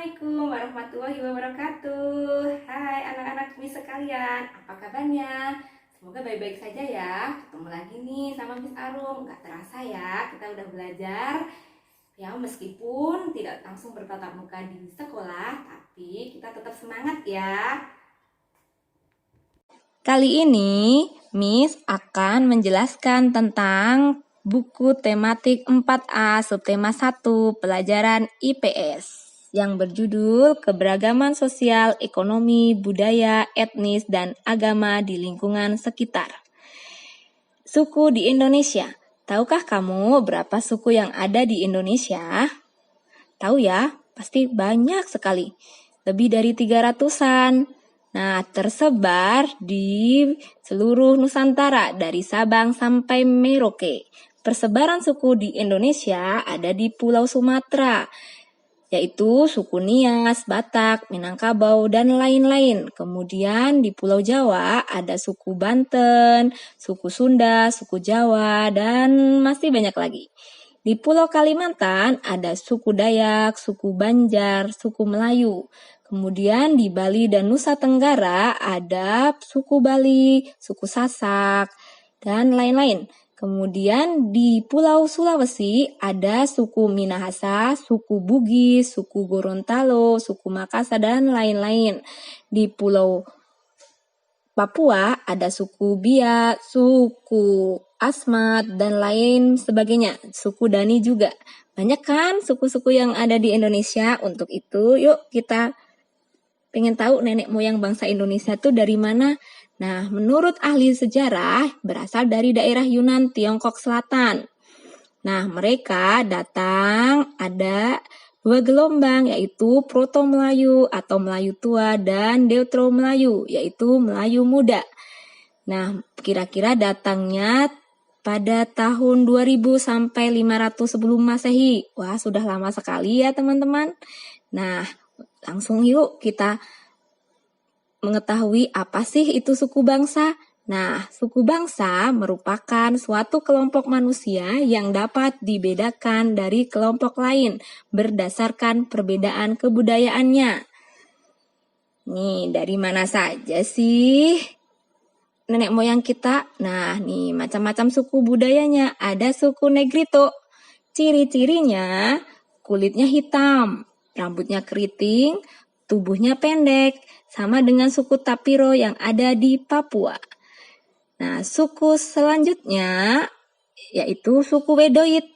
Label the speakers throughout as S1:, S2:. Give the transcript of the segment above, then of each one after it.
S1: Assalamualaikum warahmatullahi wabarakatuh. Hai anak-anak Miss sekalian, apa kabarnya? Semoga baik-baik saja ya. Ketemu lagi nih sama Miss Arum. Gak terasa ya, kita udah belajar. Ya meskipun tidak langsung bertatap muka di sekolah, tapi kita tetap semangat ya.
S2: Kali ini, Miss akan menjelaskan tentang buku tematik 4A subtema 1 pelajaran IPS yang berjudul Keberagaman Sosial, Ekonomi, Budaya, Etnis, dan Agama di Lingkungan Sekitar. Suku di Indonesia. Tahukah kamu berapa suku yang ada di Indonesia? Tahu ya, pasti banyak sekali. Lebih dari 300-an. Nah, tersebar di seluruh Nusantara dari Sabang sampai Merauke. Persebaran suku di Indonesia ada di Pulau Sumatera, yaitu suku Nias, Batak, Minangkabau, dan lain-lain. Kemudian di Pulau Jawa ada suku Banten, suku Sunda, suku Jawa, dan masih banyak lagi. Di Pulau Kalimantan ada suku Dayak, suku Banjar, suku Melayu. Kemudian di Bali dan Nusa Tenggara ada suku Bali, suku Sasak, dan lain-lain. Kemudian di Pulau Sulawesi ada suku Minahasa, suku Bugis, suku Gorontalo, suku Makassar, dan lain-lain. Di Pulau Papua ada suku Biak, suku Asmat, dan lain sebagainya. Suku Dani juga. Banyak kan suku-suku yang ada di Indonesia? Untuk itu, yuk kita pengen tahu nenek moyang bangsa Indonesia itu dari mana? Nah, menurut ahli sejarah, berasal dari daerah Yunan, Tiongkok Selatan. Nah, mereka datang ada 2 gelombang, yaitu Proto-Melayu atau Melayu Tua dan Deutero-Melayu, yaitu Melayu Muda. Nah, kira-kira datangnya pada tahun 2000 sampai 500 sebelum Masehi. Wah, sudah lama sekali ya teman-teman. Nah, langsung yuk kita mengetahui apa sih itu suku bangsa. Nah, suku bangsa merupakan suatu kelompok manusia yang dapat dibedakan dari kelompok lain berdasarkan perbedaan kebudayaannya. Nih, dari mana saja sih nenek moyang kita? Nah, nih macam-macam suku budayanya. Ada suku Negrito. Ciri-cirinya kulitnya hitam, rambutnya keriting, tubuhnya pendek, sama dengan suku Tapiro yang ada di Papua. Nah, suku selanjutnya yaitu suku Wedoit.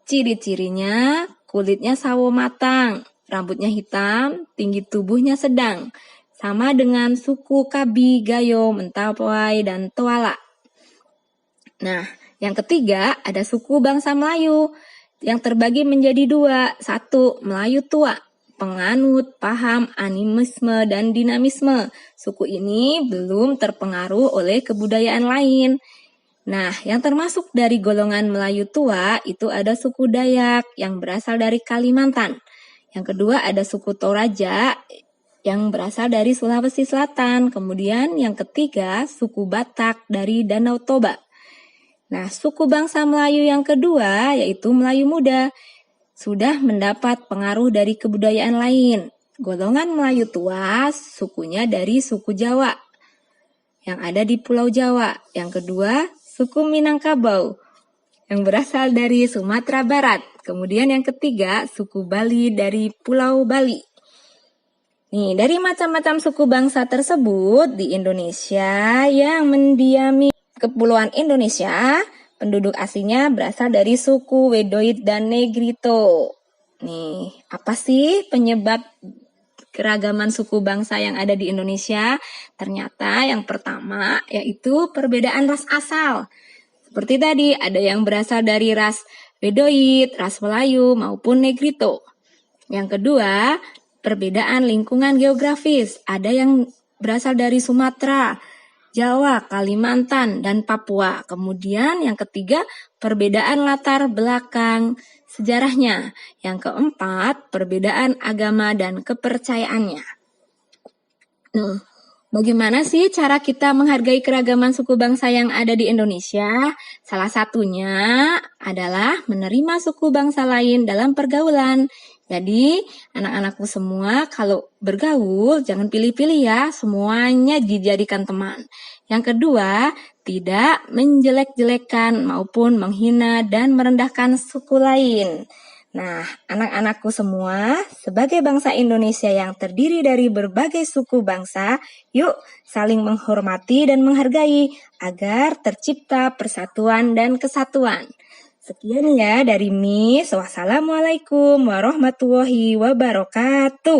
S2: Ciri-cirinya kulitnya sawo matang, rambutnya hitam, tinggi tubuhnya sedang. Sama dengan suku Kabi, Gayo, Mentawai, dan Toala. Nah, yang ketiga ada suku bangsa Melayu yang terbagi menjadi 2. 1. Melayu Tua, penganut paham animisme dan dinamisme. Suku ini belum terpengaruh oleh kebudayaan lain. Nah, yang termasuk dari golongan Melayu Tua itu ada suku Dayak yang berasal dari Kalimantan. Yang kedua ada suku Toraja yang berasal dari Sulawesi Selatan. Kemudian yang ketiga suku Batak dari Danau Toba. Nah, suku bangsa Melayu yang kedua yaitu Melayu Muda sudah mendapat pengaruh dari kebudayaan lain. Golongan Melayu Tua sukunya dari suku Jawa yang ada di Pulau Jawa. Yang kedua, suku Minangkabau yang berasal dari Sumatera Barat. Kemudian yang ketiga, suku Bali dari Pulau Bali. Nih, dari macam-macam suku bangsa tersebut di Indonesia yang mendiami Kepulauan Indonesia, penduduk aslinya berasal dari suku Wedoit dan Negrito. Nih, apa sih penyebab keragaman suku bangsa yang ada di Indonesia? Ternyata yang pertama yaitu perbedaan ras asal. Seperti tadi, ada yang berasal dari ras Wedoit, ras Melayu, maupun Negrito. Yang kedua, perbedaan lingkungan geografis. Ada yang berasal dari Sumatera, Jawa, Kalimantan, dan Papua. Kemudian yang ketiga, perbedaan latar belakang sejarahnya. Yang keempat, perbedaan agama dan kepercayaannya. Bagaimana sih cara kita menghargai keragaman suku bangsa yang ada di Indonesia? Salah satunya adalah menerima suku bangsa lain dalam pergaulan. Jadi, anak-anakku semua kalau bergaul jangan pilih-pilih ya, semuanya dijadikan teman. Yang kedua, tidak menjelek-jelekan maupun menghina dan merendahkan suku lain. Nah, anak-anakku semua, sebagai bangsa Indonesia yang terdiri dari berbagai suku bangsa, yuk saling menghormati dan menghargai agar tercipta persatuan dan kesatuan. Sekian ya dari Miss. Wassalamualaikum warahmatullahi wabarakatuh.